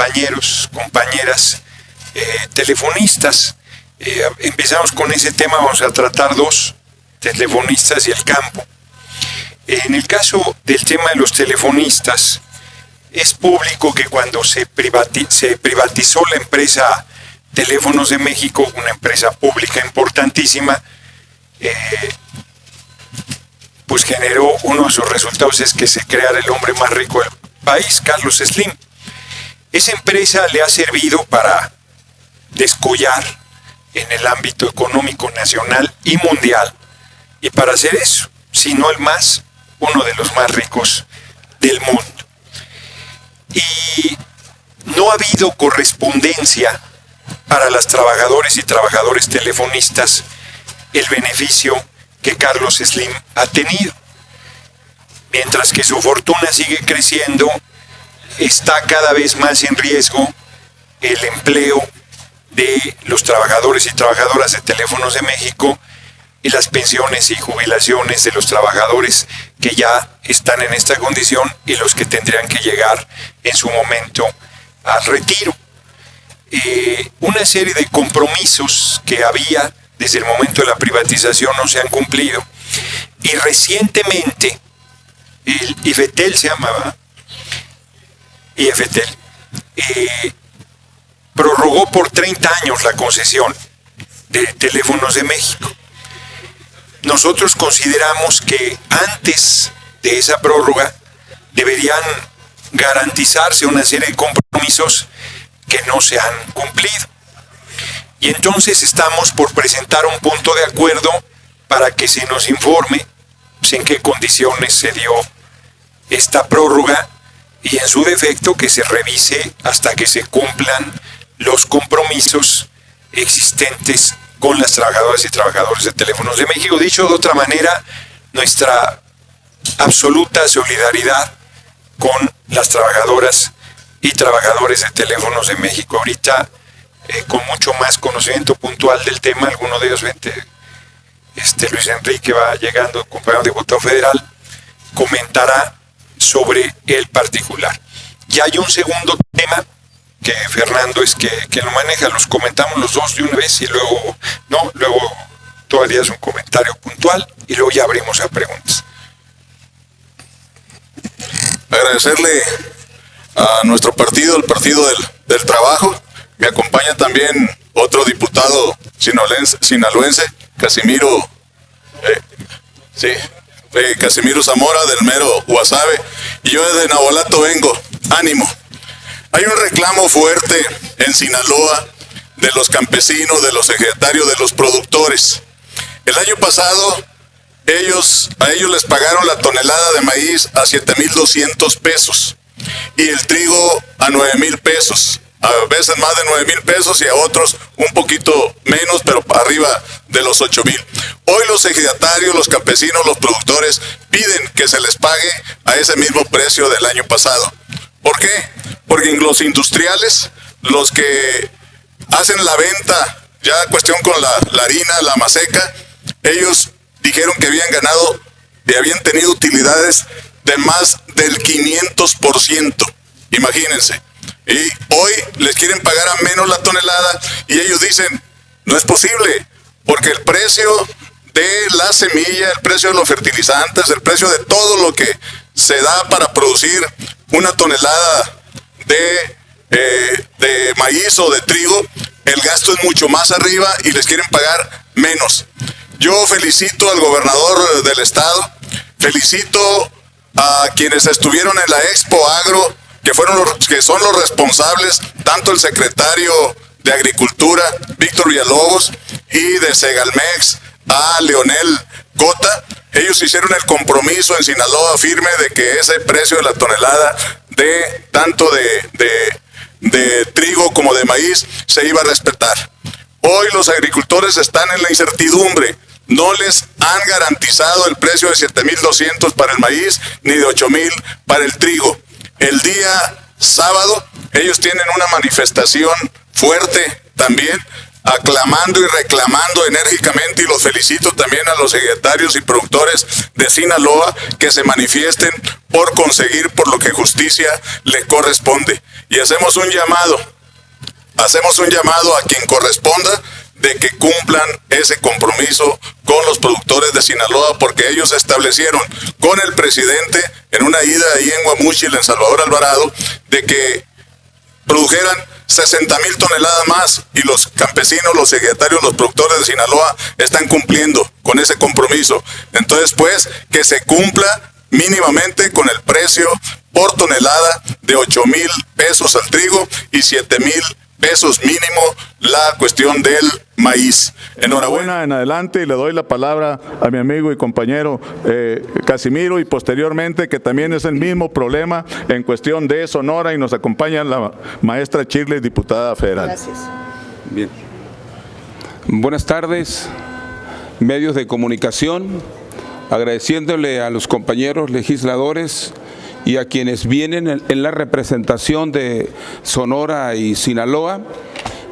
compañeros, compañeras telefonistas. Empezamos con ese tema, vamos a tratar dos, telefonistas y el campo. En el caso del tema de los telefonistas, es público que cuando se privatizó la empresa Teléfonos de México, una empresa pública importantísima, pues generó uno de sus resultados es que se creara el hombre más rico del país, Carlos Slim. Esa empresa le ha servido para descollar en el ámbito económico nacional y mundial, y para hacer eso, si no el más, uno de los más ricos del mundo. Y no ha habido correspondencia para las trabajadoras y trabajadores telefonistas el beneficio que Carlos Slim ha tenido. Mientras que su fortuna sigue creciendo, está cada vez más en riesgo el empleo de los trabajadores y trabajadoras de Teléfonos de México y las pensiones y jubilaciones de los trabajadores que ya están en esta condición y los que tendrían que llegar en su momento al retiro. Una serie de compromisos que había desde el momento de la privatización no se han cumplido, y recientemente el IFETEL se llamaba, IFETEL, prorrogó por 30 años la concesión de Teléfonos de México. Nosotros consideramos que antes de esa prórroga deberían garantizarse una serie de compromisos que no se han cumplido. Y entonces estamos por presentar un punto de acuerdo para que se nos informe en qué condiciones se dio esta prórroga y, en su defecto, que se revise hasta que se cumplan los compromisos existentes con las trabajadoras y trabajadores de Teléfonos de México. Dicho de otra manera, nuestra absoluta solidaridad con las trabajadoras y trabajadores de Teléfonos de México. Ahorita, con mucho más conocimiento puntual del tema, alguno de ellos, Luis Enrique va llegando, compañero diputado federal, comentará sobre el particular. Y hay un segundo tema que Fernando es que lo maneja, los comentamos los dos de una vez y luego todavía es un comentario puntual y luego ya abrimos a preguntas. Agradecerle a nuestro partido, el Partido del Trabajo. Me acompaña también otro diputado sinaloense, Casimiro Zamora, del mero Guasave, y yo desde Navolato vengo. Ánimo. Hay un reclamo fuerte en Sinaloa de los campesinos, de los ejidatarios, de los productores. El año pasado a ellos les pagaron la tonelada de maíz a 7,200 pesos y el trigo a 9,000 pesos. A veces más de 9,000 pesos y a otros un poquito menos, pero arriba de los 8,000. Hoy los ejidatarios, los campesinos, los productores piden que se les pague a ese mismo precio del año pasado. ¿Por qué? Porque los industriales, los que hacen la venta, ya cuestión con la harina, la maseca, ellos dijeron que habían ganado y habían tenido utilidades de más del 500%. Imagínense. Y hoy les quieren pagar a menos la tonelada y ellos dicen, no es posible, porque el precio de la semilla, el precio de los fertilizantes, el precio de todo lo que se da para producir una tonelada de maíz o de trigo, el gasto es mucho más arriba y les quieren pagar menos. Yo felicito al gobernador del estado, felicito a quienes estuvieron en la Expo Agro, que son los responsables, tanto el secretario de Agricultura, Víctor Villalobos, y de Segalmex, a Leonel Cota. Ellos hicieron el compromiso en Sinaloa firme de que ese precio de la tonelada de tanto de trigo como de maíz se iba a respetar. Hoy los agricultores están en la incertidumbre. No les han garantizado el precio de 7,200 para el maíz ni de 8,000 para el trigo. El día sábado ellos tienen una manifestación fuerte también, aclamando y reclamando enérgicamente, y los felicito también a los secretarios y productores de Sinaloa que se manifiesten por conseguir por lo que justicia les corresponde. y hacemos un llamado a quien corresponda de que cumplan ese compromiso con los productores de Sinaloa, porque ellos establecieron con el presidente en una ida ahí en Guamúchil, en Salvador Alvarado, de que produjeran 60,000 toneladas más, y los campesinos, los ejidatarios, los productores de Sinaloa están cumpliendo con ese compromiso. Entonces, pues, que se cumpla mínimamente con el precio por tonelada de 8,000 pesos al trigo y 7,000 pesos mínimo la cuestión del maíz. Enhorabuena en adelante, y le doy la palabra a mi amigo y compañero Casimiro, y posteriormente, que también es el mismo problema en cuestión de Sonora, y nos acompaña la maestra Shirley, diputada federal. Gracias. Bien. Buenas tardes, medios de comunicación, agradeciéndole a los compañeros legisladores y a quienes vienen en la representación de Sonora y Sinaloa,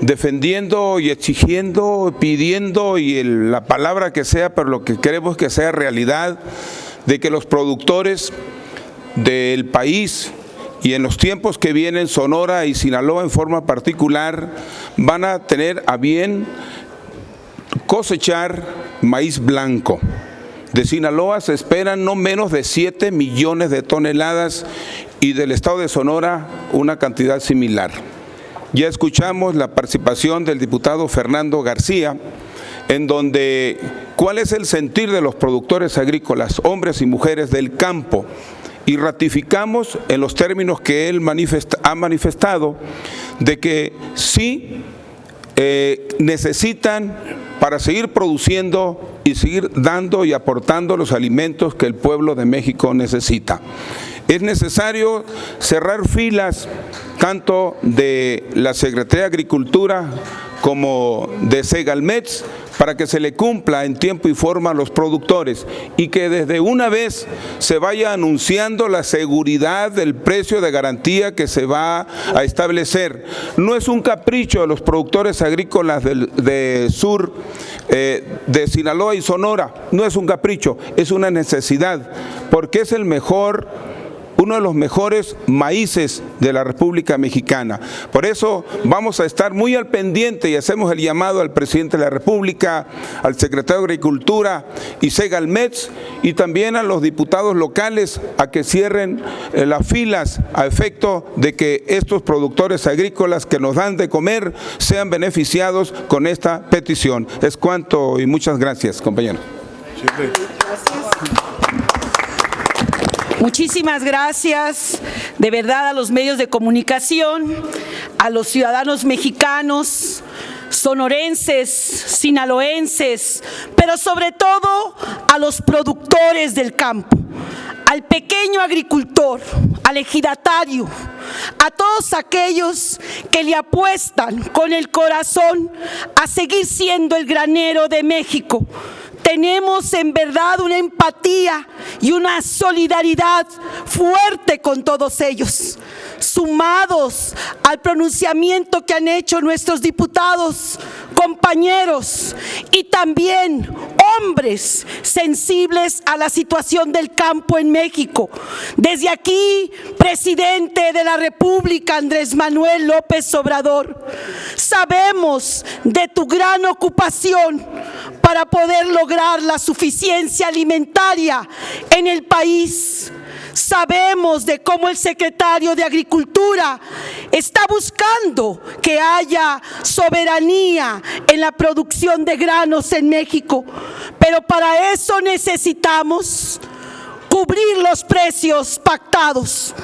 defendiendo y exigiendo, pidiendo, y la palabra que sea, pero lo que queremos que sea realidad, de que los productores del país y en los tiempos que vienen, Sonora y Sinaloa en forma particular, van a tener a bien cosechar maíz blanco. De Sinaloa se esperan no menos de 7 millones de toneladas, y del estado de Sonora una cantidad similar. Ya escuchamos la participación del diputado Fernando García, en donde cuál es el sentir de los productores agrícolas, hombres y mujeres del campo, y ratificamos en los términos que él ha manifestado de que sí necesitan, para seguir produciendo y seguir dando y aportando los alimentos que el pueblo de México necesita. Es necesario cerrar filas tanto de la Secretaría de Agricultura como de Segalmex, para que se le cumpla en tiempo y forma a los productores, y que desde una vez se vaya anunciando la seguridad del precio de garantía que se va a establecer. No es un capricho de los productores agrícolas de sur, de Sinaloa y Sonora, no es un capricho, es una necesidad, porque es uno de los mejores maíces de la República Mexicana. Por eso vamos a estar muy al pendiente, y hacemos el llamado al presidente de la República, al secretario de Agricultura y Segalmex, y también a los diputados locales, a que cierren las filas a efecto de que estos productores agrícolas que nos dan de comer sean beneficiados con esta petición. Es cuanto, y muchas gracias, compañero. Muchísimas gracias, de verdad, a los medios de comunicación, a los ciudadanos mexicanos, sonorenses, sinaloenses, pero sobre todo a los productores del campo, al pequeño agricultor, al ejidatario, a todos aquellos que le apuestan con el corazón a seguir siendo el granero de México. Tenemos en verdad una empatía y una solidaridad fuerte con todos ellos, sumados al pronunciamiento que han hecho nuestros diputados, compañeros, y también hombres sensibles a la situación del campo en México. Desde aquí, presidente de la República, Andrés Manuel López Obrador, sabemos de tu gran ocupación para poder lograr la suficiencia alimentaria en el país. Sabemos de cómo el secretario de Agricultura está buscando que haya soberanía en la producción de granos en México, pero para eso necesitamos cubrir los precios pactados.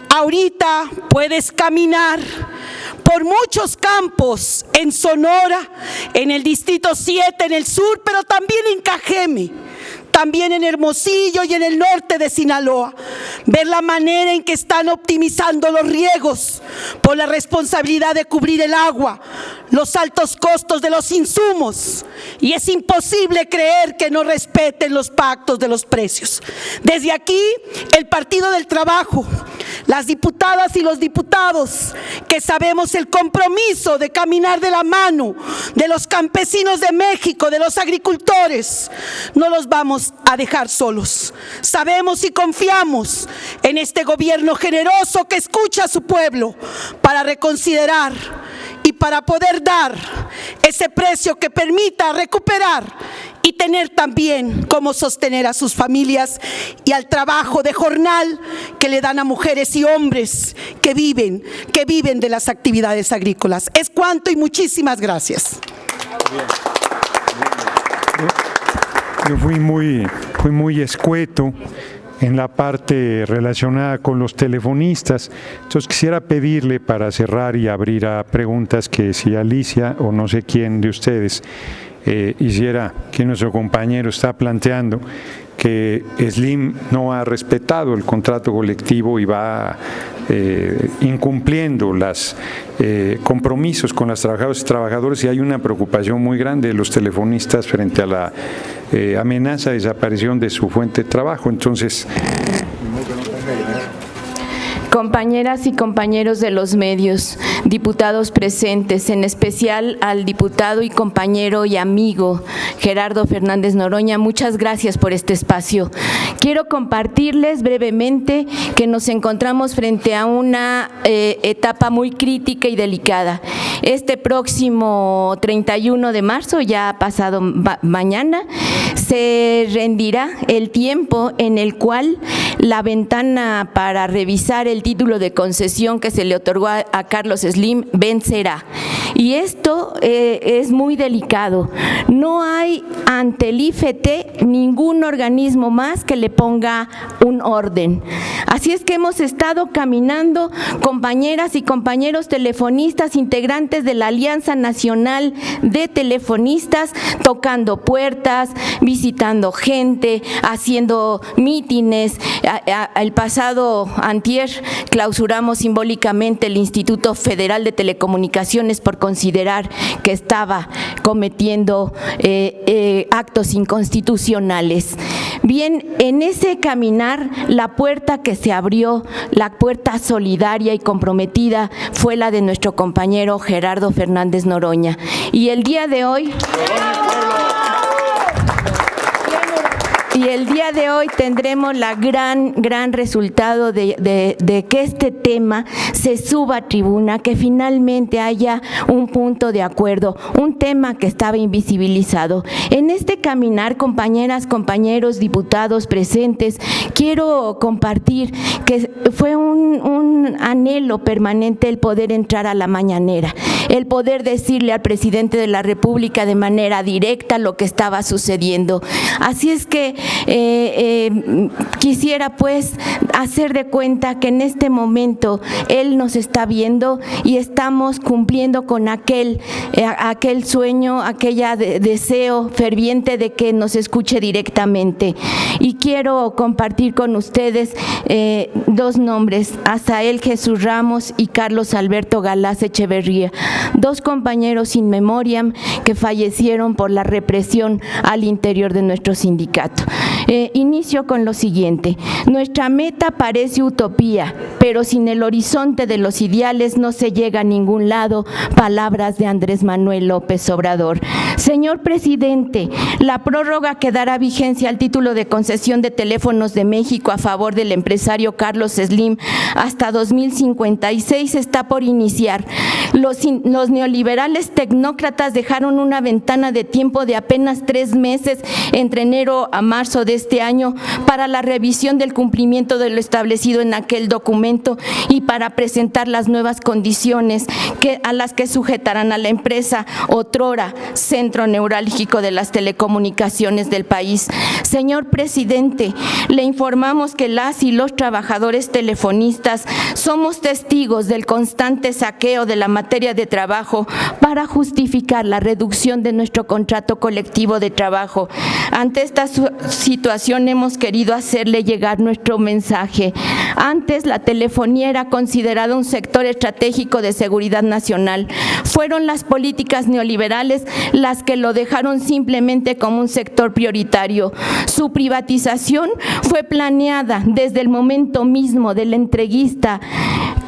Ahorita puedes caminar por muchos campos en Sonora, en el Distrito 7, en el sur, pero también en Cajeme, también en Hermosillo y en el norte de Sinaloa. Ver la manera en que están optimizando los riegos por la responsabilidad de cubrir el agua, los altos costos de los insumos y es imposible creer que no respeten los pactos de los precios. Desde aquí, el Partido del Trabajo, las diputadas y los diputados que sabemos el compromiso de caminar de la mano de los campesinos de México, de los agricultores, no los vamos a dejar solos. Sabemos y confiamos en este gobierno generoso que escucha a su pueblo para reconsiderar y para poder dar ese precio que permita recuperar y tener también cómo sostener a sus familias y al trabajo de jornal que le dan a mujeres y hombres que viven de las actividades agrícolas. Es cuanto y muchísimas gracias. Yo fui muy escueto en la parte relacionada con los telefonistas. Entonces quisiera pedirle, para cerrar y abrir a preguntas, que si Alicia o no sé quién de ustedes hiciera, que nuestro compañero está planteando, que Slim no ha respetado el contrato colectivo y va incumpliendo los compromisos con las trabajadoras y trabajadores, y hay una preocupación muy grande de los telefonistas frente a la amenaza de desaparición de su fuente de trabajo. Entonces, compañeras y compañeros de los medios, diputados presentes, en especial al diputado y compañero y amigo Gerardo Fernández Noroña, muchas gracias por este espacio. Quiero compartirles brevemente que nos encontramos frente a una etapa muy crítica y delicada. Este próximo 31 de marzo, ya pasado mañana, se rendirá el tiempo en el cual la ventana para revisar el título de concesión que se le otorgó a Carlos Slim vencerá. Y esto es muy delicado. No hay ante el IFT ningún organismo más que le ponga un orden. Así es que hemos estado caminando, compañeras y compañeros telefonistas, integrantes de la Alianza Nacional de Telefonistas, tocando puertas, visitando gente, haciendo mítines. El pasado antier clausuramos simbólicamente el Instituto Federal de Telecomunicaciones por considerar que estaba cometiendo actos inconstitucionales. Bien, en ese caminar, la puerta que se abrió, la puerta solidaria y comprometida, fue la de nuestro compañero Gerardo Fernández Noroña. Y el día de hoy tendremos la gran resultado de que este tema se suba a tribuna, que finalmente haya un punto de acuerdo, un tema que estaba invisibilizado. En este caminar, compañeras, compañeros, diputados presentes, quiero compartir que fue un anhelo permanente el poder entrar a la mañanera, el poder decirle al presidente de la República de manera directa lo que estaba sucediendo. Así es que quisiera pues hacer de cuenta que en este momento él nos está viendo y estamos cumpliendo con aquel sueño, aquella deseo ferviente de que nos escuche directamente. Y quiero compartir con ustedes dos nombres, Asael Jesús Ramos y Carlos Alberto Galaz Echeverría, dos compañeros in memoriam que fallecieron por la represión al interior de nuestro sindicato. Inicio con lo siguiente. Nuestra meta parece utopía, pero sin el horizonte de los ideales no se llega a ningún lado. Palabras de Andrés Manuel López Obrador. Señor presidente, la prórroga que dará vigencia al título de concesión de teléfonos de México a favor del empresario Carlos Slim hasta 2056 está por iniciar. Los neoliberales tecnócratas dejaron una ventana de tiempo de apenas 3 meses entre enero a marzo de este año para la revisión del cumplimiento de lo establecido en aquel documento y para presentar las nuevas condiciones a las que sujetarán a la empresa otrora centro neurálgico de las telecomunicaciones del país. Señor presidente, le informamos que las y los trabajadores telefonistas somos testigos del constante saqueo de la materia de trabajo para justificar la reducción de nuestro contrato colectivo de trabajo. Ante esta situación hemos querido hacerle llegar nuestro mensaje. Antes, la telefonía era considerada un sector estratégico de seguridad nacional. Fueron las políticas neoliberales las que lo dejaron simplemente como un sector prioritario. Su privatización fue planeada desde el momento mismo de la entreguista,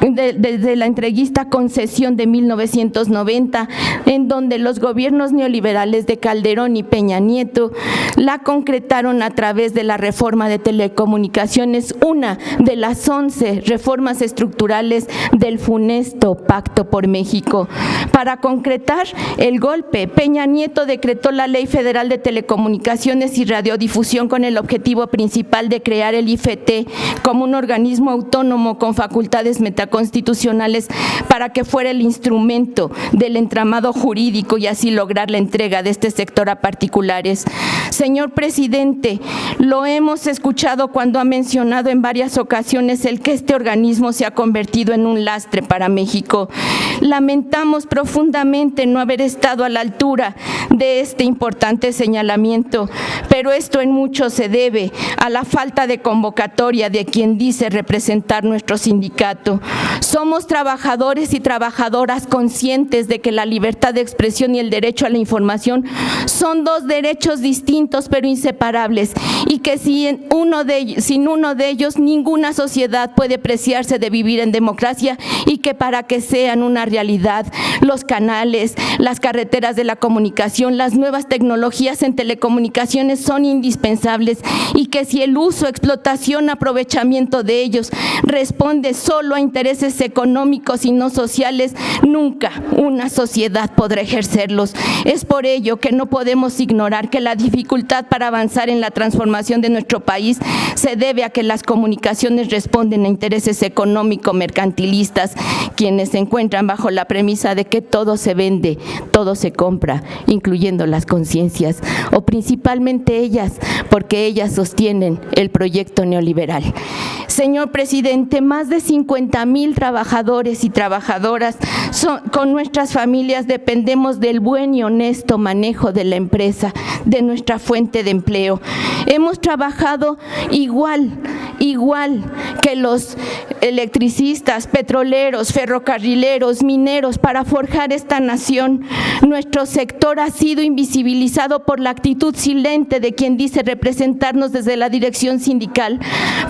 desde la entreguista concesión de 1990, en donde los gobiernos neoliberales de Calderón y Peña Nieto la concretaron a través de la reforma de telecomunicaciones, una de las 11 reformas estructurales del funesto Pacto por México. Para concretar el golpe, Peña Nieto decretó la Ley Federal de Telecomunicaciones y Radiodifusión con el objetivo principal de crear el IFT como un organismo autónomo con facultades metaconstitucionales para que fuera el instrumento del entramado jurídico y así lograr la entrega de este sector a particulares. Señor presidente, lo hemos escuchado cuando ha mencionado en varias ocasiones el que este organismo se ha convertido en un lastre para México. Lamentamos profundamente no haber estado a la altura de este importante señalamiento, pero esto en mucho se debe a la falta de convocatoria de quien dice representar nuestro sindicato. Somos trabajadores y trabajadoras conscientes de que la libertad de expresión y el derecho a la información son dos derechos distintos pero inseparables y que sin uno de ellos ninguna sociedad puede preciarse de vivir en democracia y que para que sean una realidad los canales, las carreteras de la comunicación, las nuevas tecnologías en telecomunicaciones son indispensables y que si el uso, explotación, aprovechamiento de ellos responde solo a intereses económicos y no sociales, nunca una sociedad podrá ejercerlos. Es por ello que no podemos ignorar que la dificultad para avanzar en la transformación de nuestro país se debe a que las comunicaciones responden a intereses económico-mercantilistas, quienes se encuentran bajo la premisa de que todo se vende, todo se compra, incluyendo las conciencias, o principalmente ellas, porque ellas sostienen el proyecto neoliberal. Señor presidente, más de 50,000 trabajadores y trabajadoras con nuestras familias dependemos del buen y honesto manejo de la empresa, de nuestra fuente de empleo. Hemos trabajado igual que los electricistas, petroleros, ferrocarrileros, mineros para forjar esta nación. Nuestro sector ha sido invisibilizado por la actitud silente de quien dice representarnos desde la dirección sindical.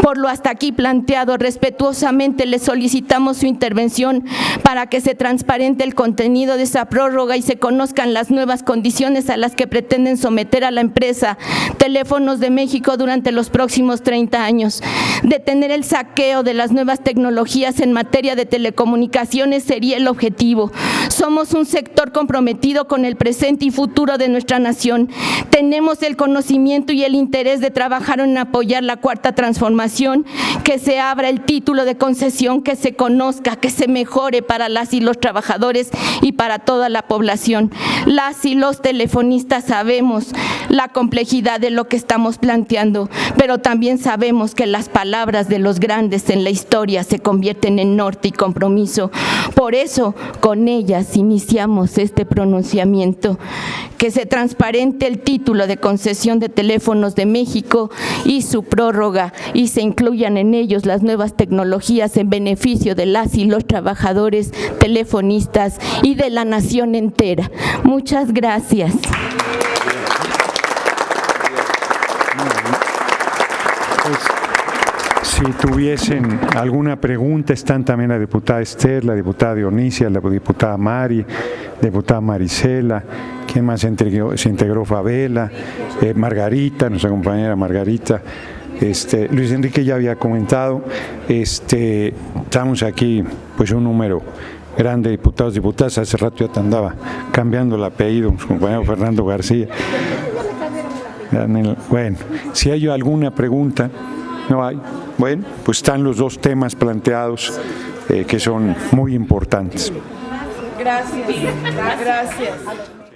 Por lo hasta aquí planteado, respetuosamente le solicitamos su intervención para que se transparente el contenido de esa prórroga y se conozcan las nuevas condiciones a las que pretenden someter a la empresa Teléfonos de México durante los próximos 30 años. Detener el saqueo de las nuevas tecnologías en materia de telecomunicaciones sería el objetivo. Somos un sector comprometido con el presente y futuro de nuestra nación. Tenemos el conocimiento y el interés de trabajar en apoyar la cuarta transformación, que se abra el título de concesión, que se conozca, que se mejore para las y los trabajadores y para toda la población. Las y los telefonistas sabemos la complejidad de lo que estamos planteando, pero también sabemos que las palabras de los grandes en la historia se convierten en norte y compromiso. Por eso, con ellas iniciamos este pronunciamiento. Que se transparente el título de concesión de Teléfonos de México y su prórroga y se incluyan en ellos las nuevas tecnologías en beneficio de las y los trabajadores telefonistas y de la nación entera. Muchas gracias. Si tuviesen alguna pregunta, están también la diputada Esther, la diputada Dionisia, la diputada Mari, la diputada Marisela, ¿quién más se integró? Fabela, Margarita, nuestra compañera Margarita, Luis Enrique ya había comentado, estamos aquí pues un número grande de diputados, diputadas, hace rato ya te andaba cambiando el apellido, nuestro compañero Fernando García. Bueno, si hay alguna pregunta. No hay. Bueno, pues están los dos temas planteados que son muy importantes. Gracias.